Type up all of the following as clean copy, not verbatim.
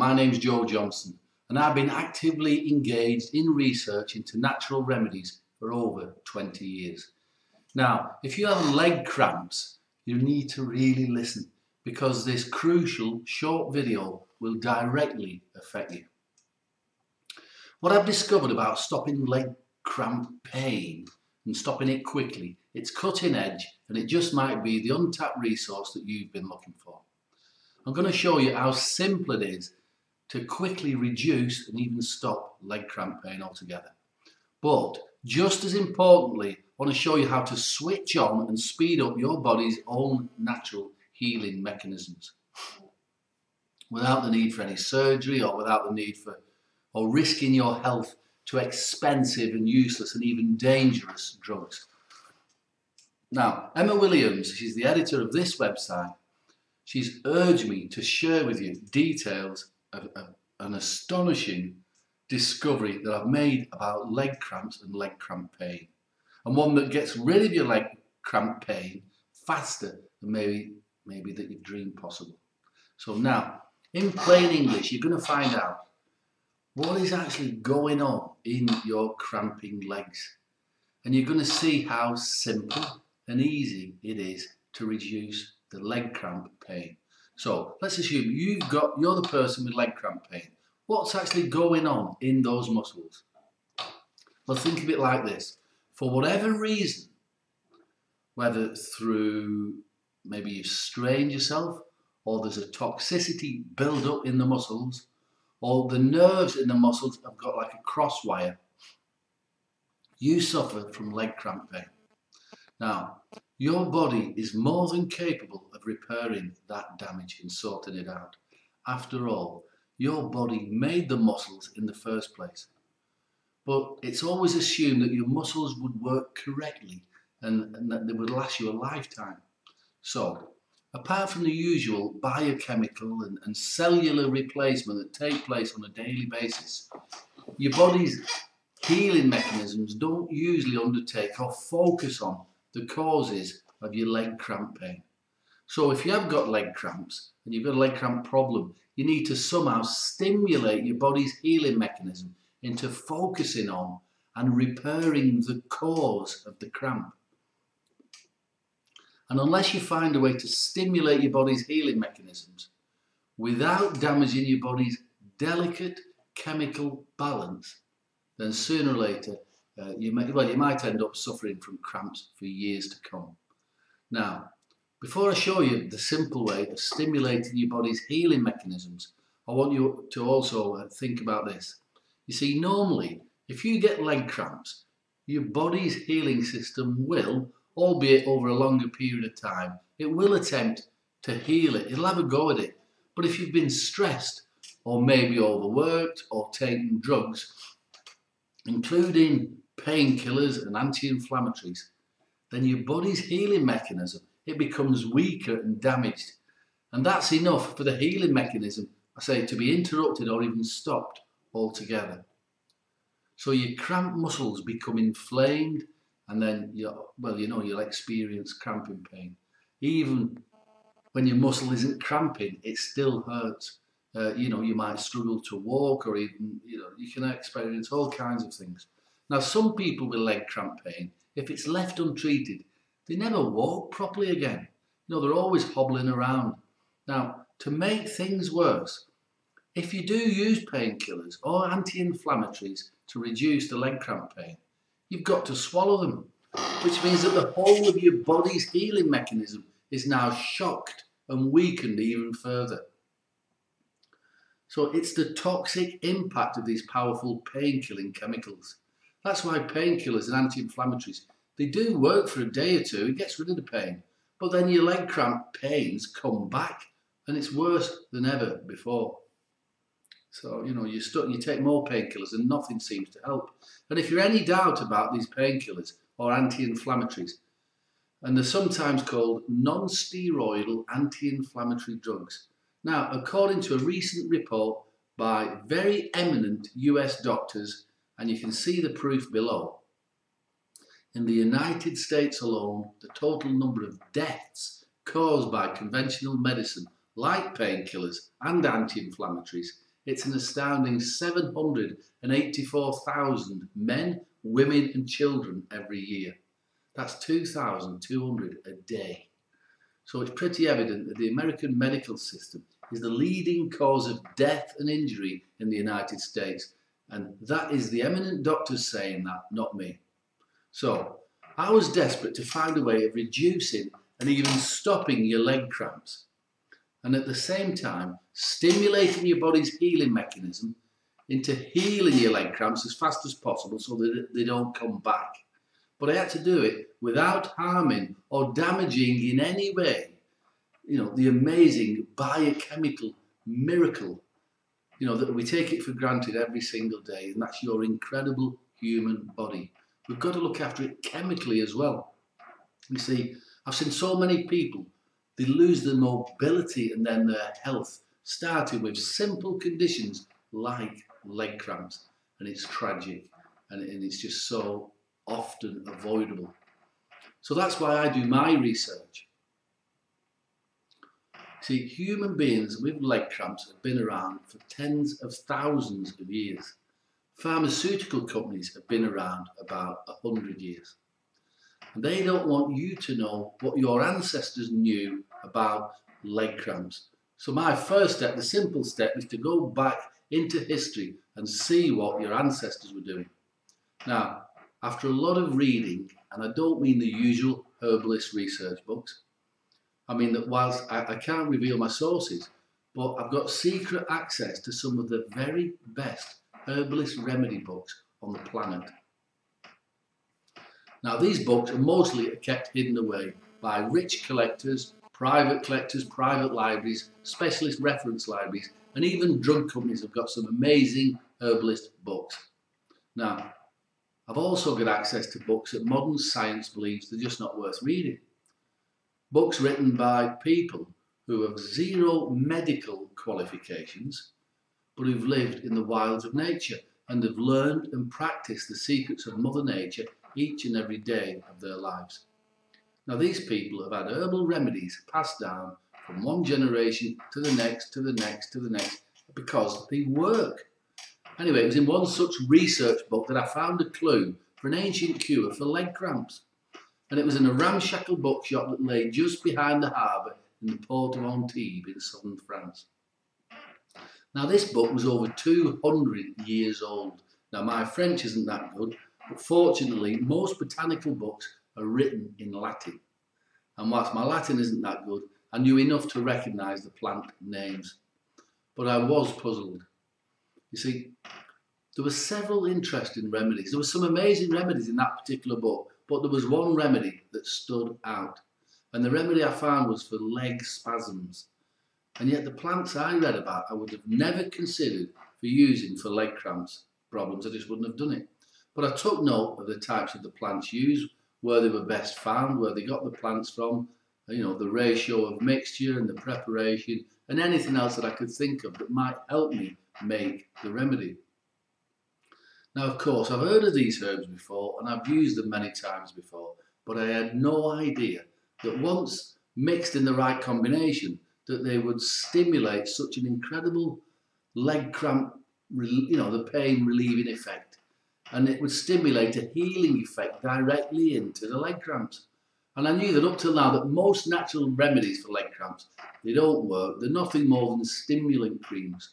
my name's Joe Johnson, and I've been actively engaged in research into natural remedies for over 20 years. Now, if you have leg cramps, you need to really listen because this crucial short video will directly affect you. What I've discovered about stopping leg cramp pain and stopping it quickly, it's cutting edge and it just might be the untapped resource that you've been looking for. I'm going to show you how simple it is to quickly reduce and even stop leg cramp pain altogether. But just as importantly, I want to show you how to switch on and speed up your body's own natural healing mechanisms without the need for any surgery or without the need for or risking your health to expensive and useless and even dangerous drugs. Now, Emma Williams, she's the editor of this website. She's urged me to share with you details of an astonishing discovery that I've made about leg cramps and leg cramp pain, and one that gets rid of your leg cramp pain faster than maybe that you dreamed possible. So now, in plain English, you're going to find out what is actually going on in your cramping legs, and you're going to see how simple and easy it is to reduce the leg cramp pain. So let's assume you're the person with leg cramp pain. What's actually going on in those muscles? Well, think of it like this. For whatever reason, whether through maybe you strained yourself, or there's a toxicity build up in the muscles, or the nerves in the muscles have got like a cross wire, you suffer from leg cramp pain. Now, your body is more than capable of repairing that damage and sorting it out. After all, your body made the muscles in the first place. But it's always assumed that your muscles would work correctly and that they would last you a lifetime. So, apart from the usual biochemical and cellular replacement that take place on a daily basis, your body's healing mechanisms don't usually undertake or focus on the causes of your leg cramp pain. So if you have got leg cramps and you've got a leg cramp problem, you need to somehow stimulate your body's healing mechanism into focusing on and repairing the cause of the cramp. And unless you find a way to stimulate your body's healing mechanisms without damaging your body's delicate chemical balance, then sooner or later you might end up suffering from cramps for years to come. Now, before I show you the simple way of stimulating your body's healing mechanisms, I want you to also think about this. You see, normally, if you get leg cramps, your body's healing system will, albeit over a longer period of time, it will attempt to heal it. It'll have a go at it. But if you've been stressed, or maybe overworked, or taken drugs, including painkillers and anti-inflammatories, then your body's healing mechanism, it becomes weaker and damaged. And that's enough for the healing mechanism, I say, to be interrupted or even stopped altogether. So your cramped muscles become inflamed, and then you'll experience cramping pain. Even when your muscle isn't cramping, it still hurts. You might struggle to walk, or even, you can experience all kinds of things. Now, some people with leg cramp pain, if it's left untreated, they never walk properly again. They're always hobbling around. Now, to make things worse, if you do use painkillers or anti-inflammatories to reduce the leg cramp pain, you've got to swallow them, which means that the whole of your body's healing mechanism is now shocked and weakened even further. So it's the toxic impact of these powerful pain-killing chemicals. That's why painkillers and anti-inflammatories, they do work for a day or two, it gets rid of the pain, but then your leg cramp pains come back and it's worse than ever before. So, you take more painkillers and nothing seems to help. And if you're any doubt about these painkillers or anti-inflammatories, and they're sometimes called non-steroidal anti-inflammatory drugs. Now, according to a recent report by very eminent US doctors, and you can see the proof below, in the United States alone, the total number of deaths caused by conventional medicine, like painkillers and anti-inflammatories, It's an astounding 784,000 men, women and children every year. That's 2,200 a day. So it's pretty evident that the American medical system is the leading cause of death and injury in the United States. And that is the eminent doctors saying that, not me. So I was desperate to find a way of reducing and even stopping your leg cramps, and at the same time stimulating your body's healing mechanism into healing your leg cramps as fast as possible so that they don't come back. But I had to do it without harming or damaging in any way, the amazing biochemical miracle, that we take it for granted every single day, and that's your incredible human body. We've got to look after it chemically as well. You see, I've seen so many people, they lose their mobility and then their health, starting with simple conditions like leg cramps, and it's tragic, and it's just so often avoidable. So that's why I do my research. See, human beings with leg cramps have been around for tens of thousands of years. Pharmaceutical companies have been around about 100 years. And they don't want you to know what your ancestors knew about leg cramps. So my first step, the simple step, is to go back into history and see what your ancestors were doing. Now, after a lot of reading, and I don't mean the usual herbalist research books, I mean that whilst I can't reveal my sources, but I've got secret access to some of the very best herbalist remedy books on the planet. Now, these books are mostly kept hidden away by rich collectors, private libraries, specialist reference libraries, and even drug companies have got some amazing herbalist books. Now, I've also got access to books that modern science believes they're just not worth reading. Books written by people who have zero medical qualifications, but who've lived in the wilds of nature and have learned and practiced the secrets of Mother Nature each and every day of their lives. Now, these people have had herbal remedies passed down from one generation to the next, to the next, to the next, because they work. Anyway, it was in one such research book that I found a clue for an ancient cure for leg cramps. And it was in a ramshackle bookshop that lay just behind the harbour in the port of Antibes in southern France. Now, this book was over 200 years old. Now, my French isn't that good, but fortunately, most botanical books are written in Latin. And whilst my Latin isn't that good, I knew enough to recognise the plant names. But I was puzzled. You see, there were several interesting remedies. There were some amazing remedies in that particular book, but there was one remedy that stood out. And the remedy I found was for leg spasms. And yet the plants I read about, I would have never considered for using for leg cramps problems. I just wouldn't have done it. But I took note of the types of the plants used, where they were best found, where they got the plants from, the ratio of mixture and the preparation, and anything else that I could think of that might help me make the remedy. Now, of course, I've heard of these herbs before and I've used them many times before, but I had no idea that once mixed in the right combination, that they would stimulate such an incredible leg cramp, the pain relieving effect. And it would stimulate a healing effect directly into the leg cramps. And I knew that up till now that most natural remedies for leg cramps, they don't work. They're nothing more than stimulant creams,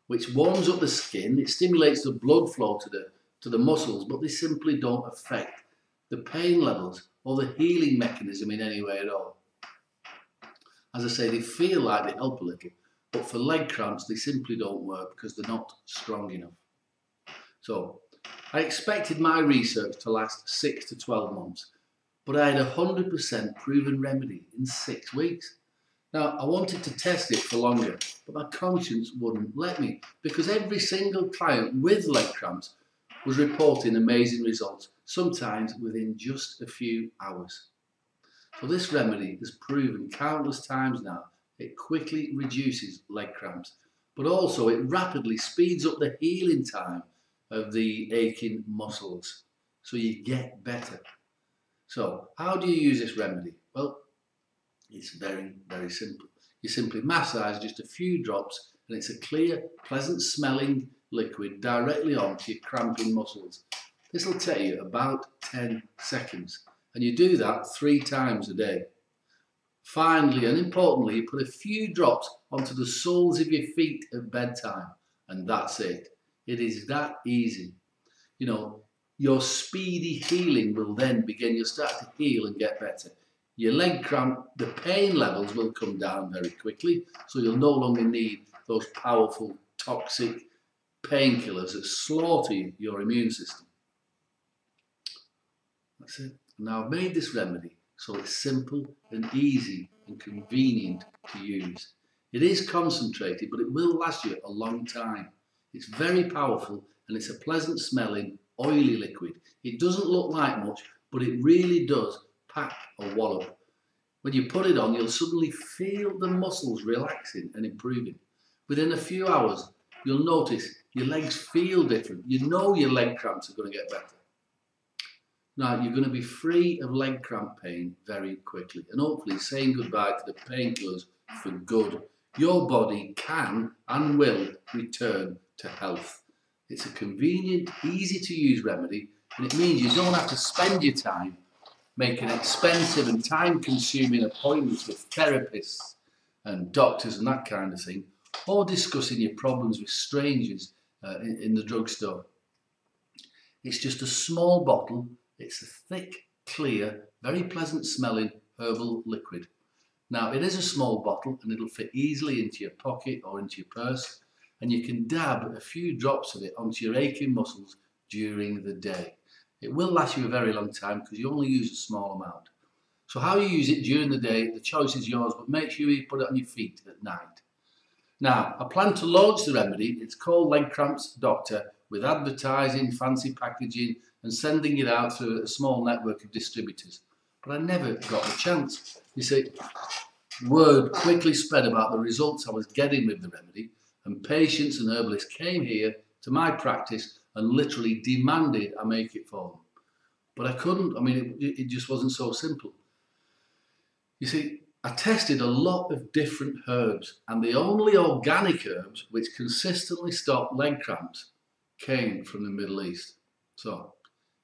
which warms up the skin. It stimulates the blood flow to the muscles, but they simply don't affect the pain levels or the healing mechanism in any way at all. As I say, they feel like they help a little, but for leg cramps, they simply don't work because they're not strong enough. So I expected my research to last 6 to 12 months, but I had a 100% proven remedy in 6 weeks. Now, I wanted to test it for longer, but my conscience wouldn't let me, because every single client with leg cramps was reporting amazing results, sometimes within just a few hours. So this remedy is proven countless times now. It quickly reduces leg cramps, but also it rapidly speeds up the healing time of the aching muscles, so you get better. So how do you use this remedy? Well, it's very, very simple. You simply massage just a few drops and it's a clear, pleasant smelling liquid directly onto your cramping muscles. This will take you about 10 seconds, and you do that 3 times a day. Finally and importantly, you put a few drops onto the soles of your feet at bedtime, and that's it. It is that easy. You know, your speedy healing will then begin. You'll start to heal and get better. Your leg cramp, the pain levels will come down very quickly, so you'll no longer need those powerful, toxic painkillers that slaughter your immune system. That's it. Now I've made this remedy so it's simple and easy and convenient to use. It is concentrated, but it will last you a long time. It's very powerful and it's a pleasant smelling, oily liquid. It doesn't look like much, but it really does pack a wallop. When you put it on, you'll suddenly feel the muscles relaxing and improving. Within a few hours, you'll notice your legs feel different. You know your leg cramps are going to get better. Now, you're going to be free of leg cramp pain very quickly and hopefully saying goodbye to the painkillers for good. Your body can and will return to health. It's a convenient, easy to use remedy, and it means you don't have to spend your time making expensive and time-consuming appointments with therapists and doctors and that kind of thing, or discussing your problems with strangers in the drugstore. It's just a small bottle. It's a thick, clear, very pleasant smelling herbal liquid. Now, it is a small bottle and it'll fit easily into your pocket or into your purse, and you can dab a few drops of it onto your aching muscles during the day. It will last you a very long time because you only use a small amount. So how you use it during the day, the choice is yours, but make sure you put it on your feet at night. Now, I plan to launch the remedy. It's called Leg Cramps Doctor, with advertising, fancy packaging, and sending it out through a small network of distributors. But I never got the chance. You see, word quickly spread about the results I was getting with the remedy, and patients and herbalists came here to my practice and literally demanded I make it for them. But I couldn't. I mean, it just wasn't so simple. You see, I tested a lot of different herbs, and the only organic herbs which consistently stopped leg cramps came from the Middle East. So,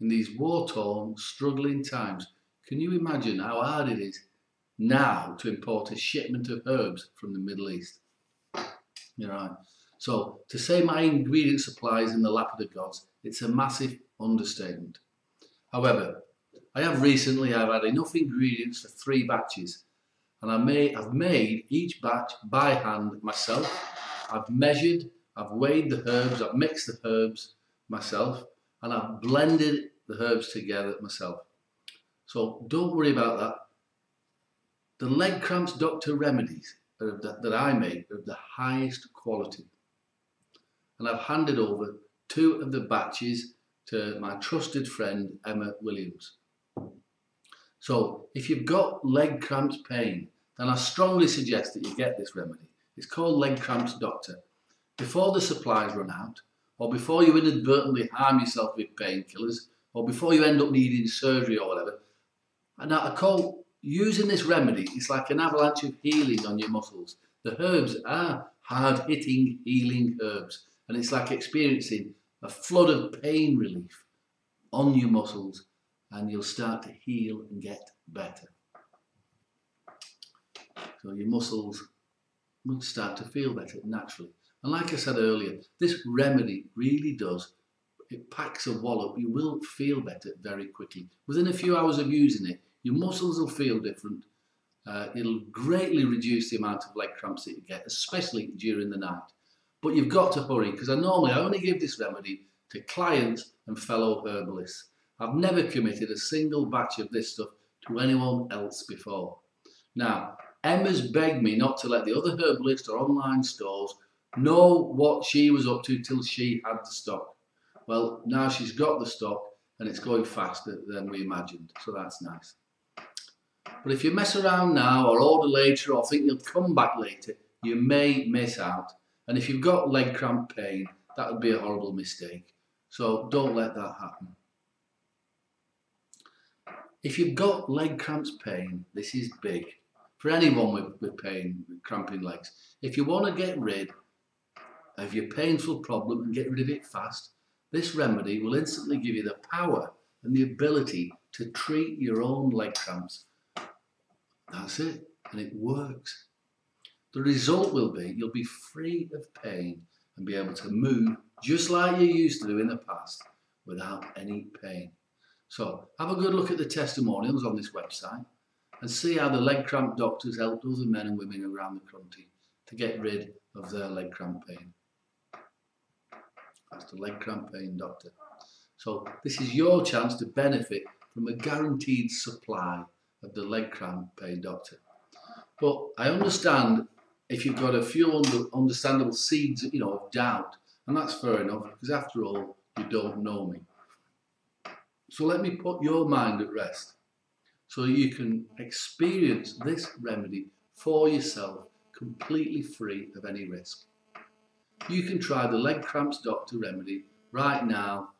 in these war-torn, struggling times, can you imagine how hard it is now to import a shipment of herbs from the Middle East? You're right. So, to say my ingredient supply is in the lap of the gods, it's a massive understatement. However, I've had enough ingredients for 3 batches, and I've made each batch by hand myself. I've measured, I've weighed the herbs, I've mixed the herbs myself, and I've blended the herbs together myself. So don't worry about that. The Leg Cramps Doctor remedies that I make are of the highest quality. And I've handed over 2 of the batches to my trusted friend Emma Williams. So if you've got leg cramps pain, then I strongly suggest that you get this remedy. It's called Leg Cramps Doctor. Before the supplies run out, or before you inadvertently harm yourself with painkillers, or before you end up needing surgery or whatever. And I call using this remedy, it's like an avalanche of healing on your muscles. The herbs are hard-hitting, healing herbs, and it's like experiencing a flood of pain relief on your muscles, and you'll start to heal and get better. So your muscles will start to feel better naturally. And like I said earlier, this remedy really does. It packs a wallop. You will feel better very quickly. Within a few hours of using it, your muscles will feel different. It'll greatly reduce the amount of leg cramps that you get, especially during the night. But you've got to hurry, because I only give this remedy to clients and fellow herbalists. I've never committed a single batch of this stuff to anyone else before. Now, Emma's begged me not to let the other herbalists or online stores know what she was up to till she had the stock. Well, now she's got the stock and it's going faster than we imagined, so that's nice. But if you mess around now or order later or think you'll come back later, you may miss out. And if you've got leg cramp pain, that would be a horrible mistake. So don't let that happen. If you've got leg cramps pain, this is big. For anyone with pain, with cramping legs. If you want to get rid of your painful problem and get rid of it fast, this remedy will instantly give you the power and the ability to treat your own leg cramps. That's it, and it works. The result will be you'll be free of pain and be able to move just like you used to do in the past without any pain. So have a good look at the testimonials on this website and see how the leg cramp doctors helped other men and women around the country to get rid of their leg cramp pain. That's the leg cramp pain doctor. So this is your chance to benefit from a guaranteed supply of the leg cramp pain doctor. But I understand if you've got a few understandable seeds, of doubt, and that's fair enough, because after all, you don't know me. So let me put your mind at rest so you can experience this remedy for yourself completely free of any risk. You can try the leg cramps doctor remedy right now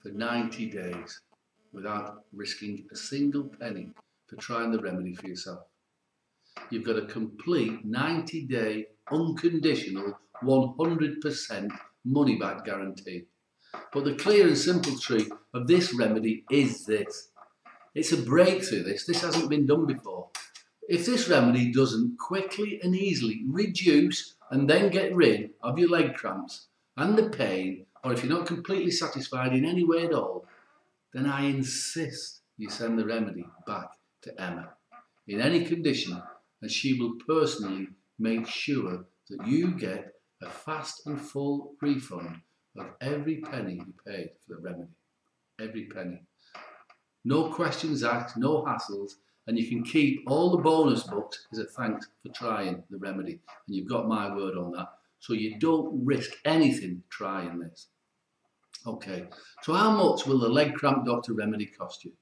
for 90 days without risking a single penny for trying the remedy for yourself. You've got a complete 90-day unconditional 100% money back guarantee. But the clear and simple truth of this remedy is this. It's a breakthrough, this hasn't been done before. If this remedy doesn't quickly and easily reduce and then get rid of your leg cramps and the pain, or if you're not completely satisfied in any way at all, then I insist you send the remedy back to Emma in any condition, and she will personally make sure that you get a fast and full refund of every penny you paid for the remedy. Every penny. No questions asked, no hassles, and you can keep all the bonus books as a thanks for trying the remedy. And you've got my word on that. So you don't risk anything trying this. Okay, so how much will the leg cramp doctor remedy cost you?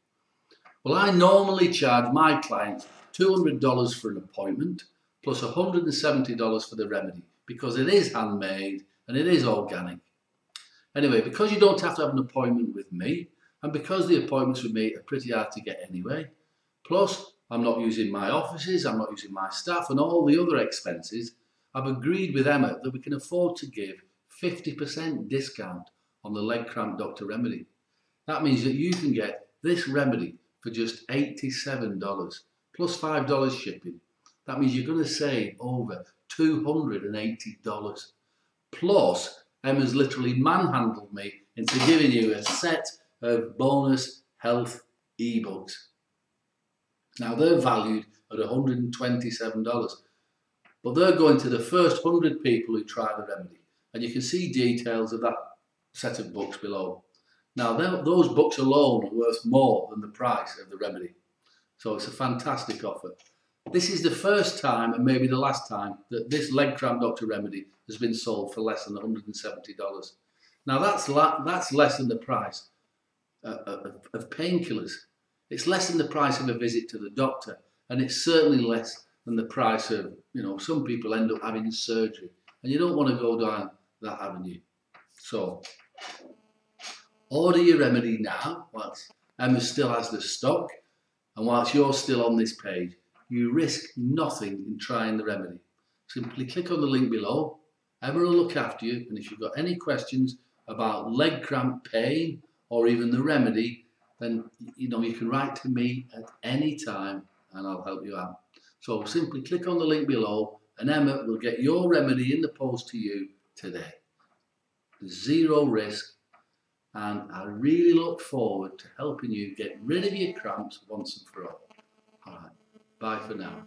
Well, I normally charge my clients $200 for an appointment plus $170 for the remedy because it is handmade and it is organic. Anyway, because you don't have to have an appointment with me, and because the appointments with me are pretty hard to get anyway, plus I'm not using my offices, I'm not using my staff and all the other expenses, I've agreed with Emma that we can afford to give 50% discount on the leg cramp doctor remedy. That means that you can get this remedy for just $87 plus $5 shipping. That means you're going to save over $280. Plus, Emma's literally manhandled me into giving you a set of bonus health ebooks. Now they're valued at $127, but they're going to the first 100 people who try the remedy. And you can see details of that set of books below. Now those books alone are worth more than the price of the remedy. So it's a fantastic offer. This is the first time and maybe the last time that this leg cramp doctor remedy has been sold for less than $170. Now that's less than the price of painkillers. It's less than the price of a visit to the doctor, and it's certainly less than the price of, some people end up having surgery, and you don't want to go down that avenue. So order your remedy now whilst Emma still has the stock, and whilst you're still on this page. You risk nothing in trying the remedy. Simply click on the link below. Emma will look after you, and if you've got any questions about leg cramp pain or even the remedy, then you can write to me at any time and I'll help you out. So simply click on the link below and Emma will get your remedy in the post to you today. Zero risk, and I really look forward to helping you get rid of your cramps once and for all. All right, bye for now.